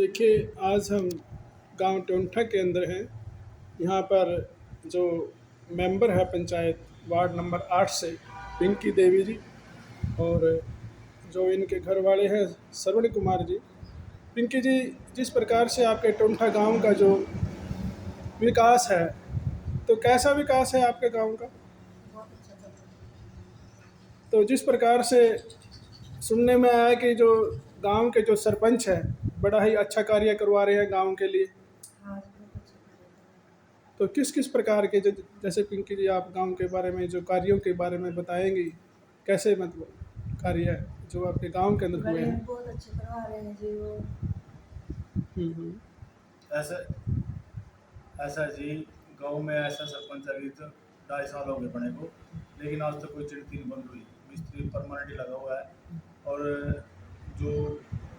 देखिए, आज हम गांव टोंठा के अंदर हैं। यहाँ पर जो मेंबर है पंचायत वार्ड नंबर 8 से पिंकी देवी जी, और जो इनके घर वाले हैं श्रवण कुमार जी। पिंकी जी, जिस प्रकार से आपके टोंठा गांव का जो विकास है, तो कैसा विकास है आपके गांव का? बहुत अच्छा चल रहा है। तो जिस प्रकार से सुनने में आया कि जो गांव के जो सरपंच है बड़ा ही अच्छा कार्य करवा रहे हैं गांव के लिए, हाँ, बहुत अच्छा कार्य कर रहे हैं। तो किस किस प्रकार के जैसे पिंकी जी आप गांव के बारे में जो कार्यों के बारे में बताएंगी, कैसे मतलब कार्य है जो आपके गांव के अंदर हुए गलियाँ हैं? बहुत अच्छे करवा रहे हैं जी वो। हम्म। ऐसा ऐसा जी, गांव में ऐसा सरपंच अभी तो 2.5 साल हो गए बने को, लेकिन आज तक कोई चिड़ती नहीं बंद हुई। मिस्त्री परमानेंट लगा हुआ है। और जो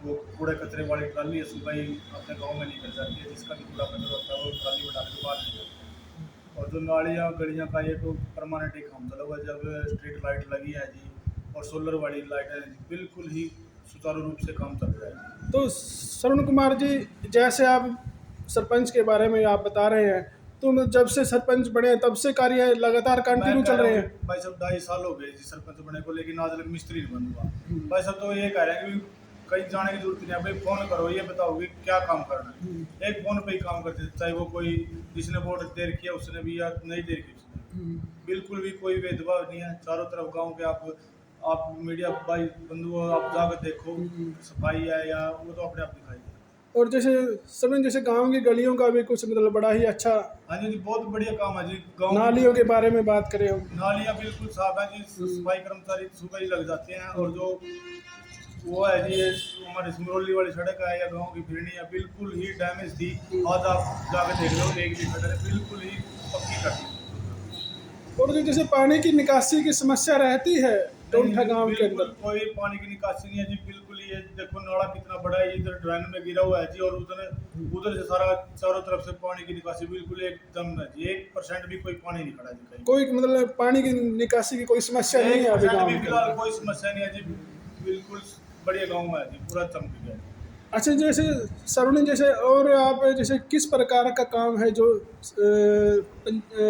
वो कूड़े कचरे वाली ट्राली है सुबह ही अपने गांव में निकल जाती है, जिसका भी कूड़ा कचरा होता है वो ट्राली में डाल के बाहर निकल जाती है। और जो नालियाँ गलियाँ का ये तो परमानेंट ही काम चला हुआ है। जब स्ट्रीट लाइट लगी है जी और सोलर वाली लाइट है जी, बिल्कुल ही सुचारू रूप से काम चल रहा है। तो श्रवण कुमार जी, जैसे आप सरपंच के बारे में आप बता रहे हैं, तो जब से सरपंच बने हैं तब से कार्य लगातार मैं कंटिन्यू कह चल रहा रहे हूँ हैं? कि भाई साहब 2.5 साल हो गए जी सरपंच बने को, लेकिन आज तक मिस्त्री नहीं बन हुआ। भाई साहब तो ये कह रहे हैं कि कहीं जाने की जरूरत नहीं है, भाई फोन करो, ये बताओ कि क्या काम करना है। एक फोन पे ही काम करते थे, चाहे वो कोई जिसने वोट दे रखी है उसने भी या नहीं दे रखी उसने, बिल्कुल भी कोई भेदभाव नहीं है। चारों तरफ गांव के आप मीडिया भाई बंधु आप जाकर देखो, सफाई है या वो तो अपने आप दिखाई दे। और जैसे श्रवण, जैसे गांव की गलियों का भी कुछ मतलब बड़ा ही अच्छा, हाँ जी, बहुत बढ़िया काम है जी। गाँव नालियों के बारे में बात करें हम, नालियाँ बिल्कुल साफ है जी। सफाई कर्मचारी सुबह ही लग जाते हैं। और जो वो है जी, ये हमारी सिमरौली वाली सड़क है या गांव की फिरनी है, बिल्कुल ही डैमेज थी। आज आप जाकर देख लो, एक भी सड़क है बिल्कुल ही पक्की कर दी। और जो जैसे पानी की निकासी की समस्या रहती है टोंठा गांव के बिल्कुल अंदर, कोई पानी की निकासी नहीं है जी, बिल्कुल ही। ये देखो नाला कितना बड़ा है, इधर ड्रेन में गिरा हुआ है जी, और उधर से सारा चारों तरफ से पानी की निकासी बिल्कुल एकदम है जी। 1% भी कोई पानी नहीं खड़ा जी कहीं। कोई मतलब पानी की निकासी की कोई समस्या नहीं है अभी 1% गांव भी के फिलहाल अंदर? कोई समस्या नहीं है जी। बिल्कुल बढ़िया गाँव है जी, पूरा चमक गया। अच्छा, जैसे सरुण, जैसे और आप जैसे किस प्रकार का काम है जो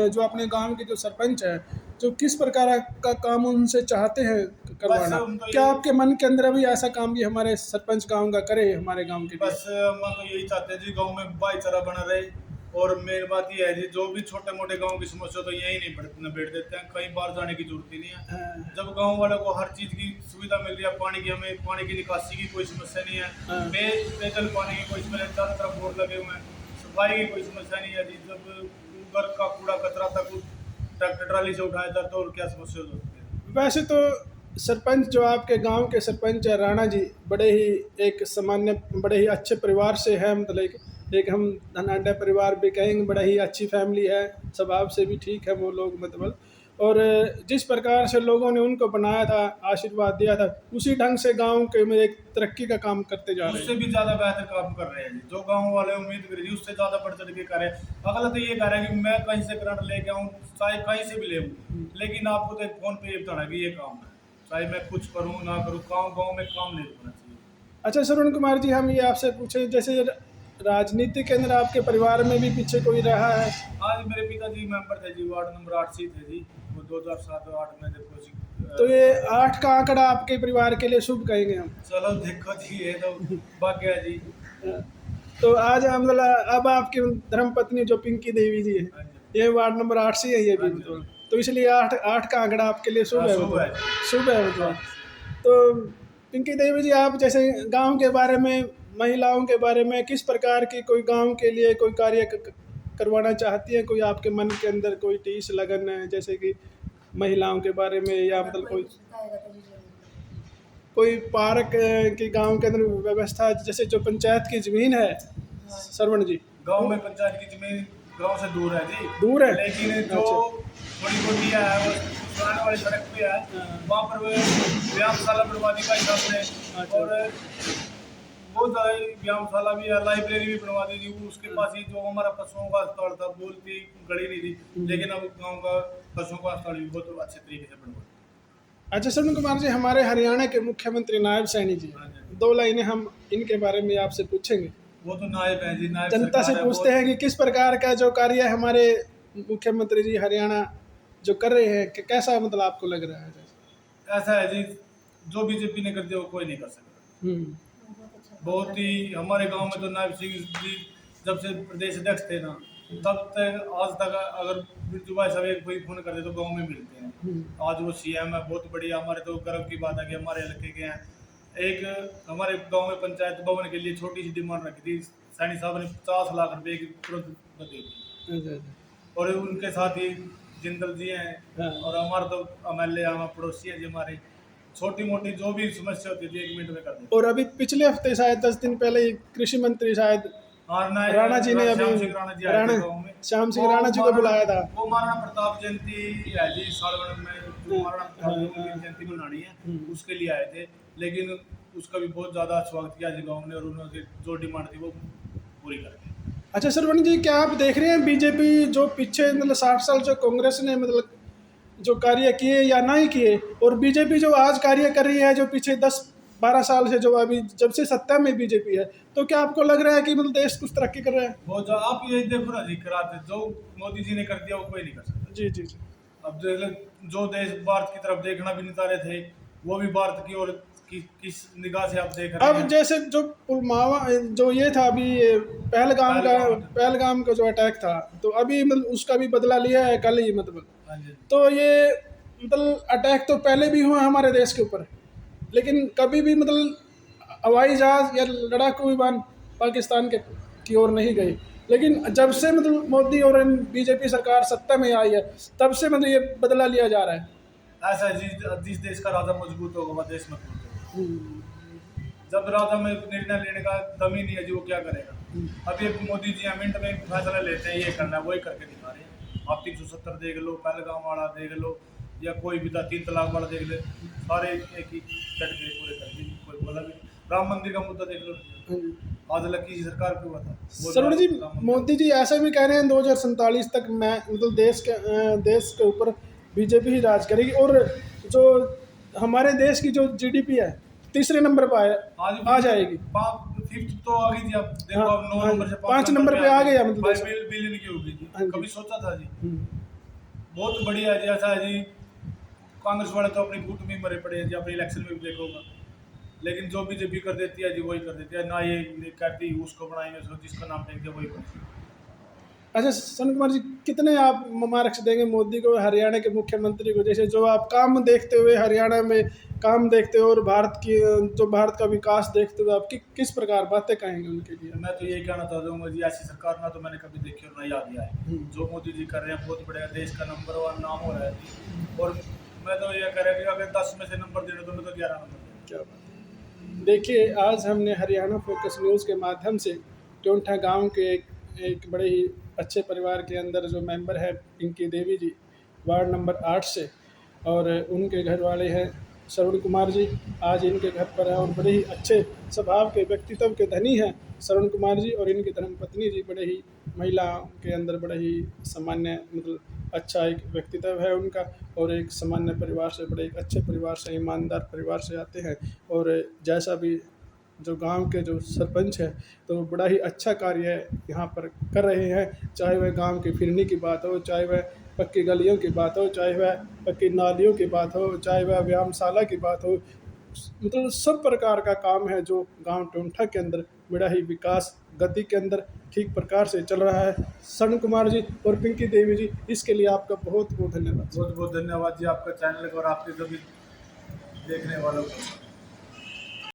जो अपने गांव के जो सरपंच है, जो किस प्रकार का काम उनसे चाहते हैं बस करवाना? हम तो क्या ये आपके मन के अंदर अभी ऐसा काम भी हमारे सरपंच गांव का करे हमारे गांव के लिए? बस हम तो यही चाहते हैं जी, गांव में भाईचारा बना रहे। और मेन बात ये है जी, जो भी छोटे मोटे गांव की समस्या तो यही नहीं निबेड़ देते हैं, कहीं बाहर जाने की जरूरत ही नहीं है। हाँ, जब गांव वालों को हर चीज की सुविधा मिल रही है, पानी की, हमें पानी की निकासी की कोई समस्या नहीं है, हाँ। पेयजल पानी की कोई समस्या, चारों तरफ बोर लगे हुए हैं, सफाई की कोई समस्या नहीं है जी। जब घर का कूड़ा कचरा तक ट्रैक्टर ट्राली से उठाया जाता है, और क्या समस्या हो सकती है। वैसे तो सरपंच जो आपके गांव के सरपंच है राणा जी, बड़े ही एक सामान्य बड़े ही अच्छे परिवार से है, मतलब एक हम धनाढ़ परिवार भी कहेंगे, बड़ा ही अच्छी फैमिली है, स्वभाव से भी ठीक है वो लोग मतलब। और जिस प्रकार से लोगों ने उनको बनाया था, आशीर्वाद दिया था, उसी ढंग से गांव के में एक तरक्की का काम करते जा रहे उससे हैं। भी ज्यादा बेहतर काम कर रहे हैं जी, जो गांव वाले उम्मीद कर रही है उससे ज्यादा बढ़ चढ़ के कर रहे हैं। अगला तो ये कह रहा है कि मैं कहीं से करंट लेके आऊँ, चाहे कहीं से भी ले आऊँ, लेकिन आपको तो एक फोन पे ये बताना कि ये काम है, चाहे मैं कुछ करूँ ना करूँ, गाँव गाँव में काम नहीं रुकना चाहिए। अच्छा श्रवण कुमार जी, हम ये आपसे पूछें, जैसे राजनीति के अंदर आपके परिवार में भी पीछे कोई रहा है? आज मेरे पिताजी मेंबर थे जी, वार्ड नंबर 8 से थे जी। वो 2007-8 में देखो जी। तो ये 8 का आंकड़ा आपके परिवार के लिए शुभ कहेंगे हम। चलो देखो जी, ये तो भाग्य है जी। तो आज हम अब आपकी धर्मपत्नी जो पिंकी देवी जी है, हाँ जी, ये वार्ड नंबर 8 से है ये भी हाँ जी, मतलब, तो इसलिए 8 का आंकड़ा आपके लिए शुभ हाँ, है शुभ है। मतलब, शुभ है मतलब। तो पिंकी देवी जी, आप जैसे गांव के बारे में, महिलाओं के बारे में किस प्रकार की कोई गांव के लिए कोई कार्य करवाना चाहती हैं? कोई आपके मन के अंदर कोई टीस लगन है, जैसे कि महिलाओं के बारे में, या अगर मतलब कोई कोई कुछ बताएगा तो जी जरूर करेंगे। कोई पार्क की गांव के अंदर व्यवस्था, जैसे जो पंचायत की जमीन है हाँ, श्रवण जी, गांव में पंचायत की जमीन गांव से दूर है जी। दूर है? लेकिन जो अच्छा। थोड़ी मोटी है वो पुराने वाली सड़क पे है, वहाँ पर वो व्यायामशाला बनवादी का हिसाब से। अच्छा। और बहुत ज़्यादा व्यायामशाला भी है, लाइब्रेरी भी बनवा दी थी। उसके पास ही जो हमारा पशुओं का अस्पताल था, बोलती गड़ी नहीं थी, लेकिन अब गाँव का पशुओं का अस्पताल भी बहुत अच्छे तरीके से बनवा। अच्छा श्रवण कुमार जी, हमारे हरियाणा के मुख्यमंत्री नायब सैनी जी, हाँ जी। 2 लाइनें हम इनके बारे में आपसे पूछेंगे। वो तो नायब है जी, नायब जनता से सरकार है पूछते वो। हैं कि किस प्रकार का जो कार्य हमारे मुख्यमंत्री जी हरियाणा जो कर रहे हैं कि कैसा मतलब आपको लग रहा है? ऐसा है जी, जो बीजेपी ने कर दिया वो कोई नहीं कर सकता। बहुत अच्छा काम बहुत कर ही रहे हैं। हमारे गांव में तो नायब सिंह जी जब से प्रदेश अध्यक्ष थे ना, तब तक आज तक अगर बिरजू भाई साहब एक कोई फोन करते तो गांव में मिलते हैं। आज वो सीएम है, बहुत बढ़िया। हमारे तो गर्व की बात है कि हमारे हल्के के हैं। एक हमारे गांव में पंचायत भवन के लिए छोटी सी डिमांड रखी थी, सैनी साहब ने 50 लाख रुपए की तुरंत दे दी। अच्छा, अच्छा। और उनके साथ ही जिंदल जी हैं, हाँ। और हमारे तो एमएलए हमारे पड़ोसी हैं जी हमारे। छोटी मोटी जो भी समस्या होती थी 1 मिनट में कर देते। और अभी पिछले हफ्ते शायद 10 दिन पहले ही कृषि मंत्री शायद और ना राणा जी ने अभी श्याम सिंह राणा जी आए थे गाँव में। श्याम सिंह वो राणा जी को बुलाया था। वो महाराणा प्रताप जयंती है जी, सालवन में जो महाराणा प्रताप जी की जयंती मनानी है उसके लिए आए थे। लेकिन उसका भी बहुत ज़्यादा स्वागत किया जी गाँव ने, और उन्होंने जो डिमांड थी वो पूरी कर दी। अच्छा सरवण जी, क्या आप देख रहे हैं बीजेपी जो पीछे मतलब 60 साल जो कांग्रेस ने मतलब जो कार्य किए या नहीं किए, और बीजेपी जो आज कार्य कर रही है जो पिछले 10-12 साल से जो अभी जब से सत्ता में बीजेपी है, तो क्या आपको लग रहा है कि मतलब देश कुछ तरक्की कर रहा है? वो जो आप ये देखो ना जी, कराते जो मोदी जी ने कर दिया वो कोई नहीं कर सकता। जी जी जी। अब देख लो, जो देश भारत की तरफ देखना भी नहीं चाह रहे थे, वो भी भारत की ओर किस निगाह से आप देख रहे अब हैं। जैसे जो पुलवामा जो ये था अभी ये पहलगाम का जो अटैक था, तो अभी मतलब उसका भी बदला लिया है कल ही मतलब। हाँ जी। तो ये मतलब अटैक तो पहले भी हुआ हमारे देश के ऊपर, लेकिन कभी भी मतलब हवाई जहाज या लड़ाकू विमान पाकिस्तान के की ओर नहीं गई। लेकिन जब से मतलब मोदी और बीजेपी सरकार सत्ता में आई है, तब से मतलब ये बदला लिया जा रहा है। ऐसा है, जिस देश का राजा मजबूत होगा वह देश मजबूत होगा। हम्म, जब राजा में निर्णय लेने का दम ही नहीं है जी, वो क्या करेगा। अब ये मोदी जी मिनट में फैसला लेते हैं, ये करना है वही करके दिखा रहे हैं। आप 370 देख लो, पहलगाम वाला देख लो, या कोई भी था 3 तलाक वाला देख ले, सारे एक ही कैटेगरी पूरे कर दी। कोई बोला भी राम मंदिर का मुद्दा देख लो, आज लकी जी सरकार पे हुआ था। सरवण जी, मोदी जी ऐसा भी कह रहे हैं 2047 तक मैं मतलब देश के ऊपर बीजेपी ही राज करेगी, और जो हमारे देश की जो जीडीपी है तीसरे नंबर पर आ जाएगी। फिफ्थ तो आ गई थी। अब देखो, हाँ, अब 9 हाँ, नंबर से 5 नंबर पे आ गया मतलब 5 बिलियन की होगी जी। हाँ जी। कभी सोचा था जी? हम्म, बहुत बढ़िया जी। ऐसा है जी, कांग्रेस वाले तो अपनी गुट में मरे पड़े हैं जी, अपने इलेक्शन में भी देखो होगा। लेकिन जो बीजेपी कर देती है जी वही कर देती है ना। ये कहती उसको बनाएंगे, उसको जिसका नाम फेंक दिया वही बनाएंगे। अच्छा सन कुमार जी, कितने आप मार्क्स देंगे मोदी को, हरियाणा के मुख्यमंत्री को, जैसे जो आप काम देखते हुए हरियाणा में काम देखते हो और भारत का विकास देखते हुए आप किस प्रकार बातें कहेंगे उनके लिए? मैं तो यही कहना चाहता हूँ जी, ऐसी सरकार ना तो मैंने कभी देखी और ना याद दिया है। जो मोदी जी कर रहे हैं बहुत बढ़िया, देश का नंबर 1 नाम हो रहा है जी। और मैं तो ये कह रहा कि अगर 10 में से नंबर देना तो मैं तो 11 नंबर दूंगा। क्या बात है। देखिए, आज हमने हरियाणा फोकस न्यूज़ के माध्यम से टोंठा गांव के एक बड़े ही अच्छे परिवार के अंदर जो मेंबर है पिंकी देवी जी, वार्ड नंबर 8 से, और उनके घर वाले हैं श्रवण कुमार जी, आज इनके घर पर है, और बड़े ही अच्छे स्वभाव के व्यक्तित्व के धनी हैं श्रवण कुमार जी, और इनकी धर्मपत्नी जी बड़े ही महिलाओं के अंदर बड़े ही सामान्य मतलब अच्छा एक व्यक्तित्व है उनका, और एक सामान्य परिवार से, बड़े एक अच्छे परिवार से, ईमानदार परिवार से आते हैं। और जैसा भी जो गांव के जो सरपंच है, तो बड़ा ही अच्छा कार्य यहाँ पर कर रहे हैं, चाहे वह गांव की फिरनी की बात हो, चाहे वह पक्की गलियों की बात हो, चाहे वह पक्की नालियों की बात हो, चाहे वह व्यायामशाला की बात हो, मतलब सब प्रकार का काम है जो गांव टोंठा के अंदर बड़ा ही विकास गति के अंदर ठीक प्रकार से चल रहा है। श्रवण कुमार जी और पिंकी देवी जी, इसके लिए आपका बहुत बहुत धन्यवाद। बहुत बहुत धन्यवाद जी आपका चैनल को और आपके सभी देखने वालों को।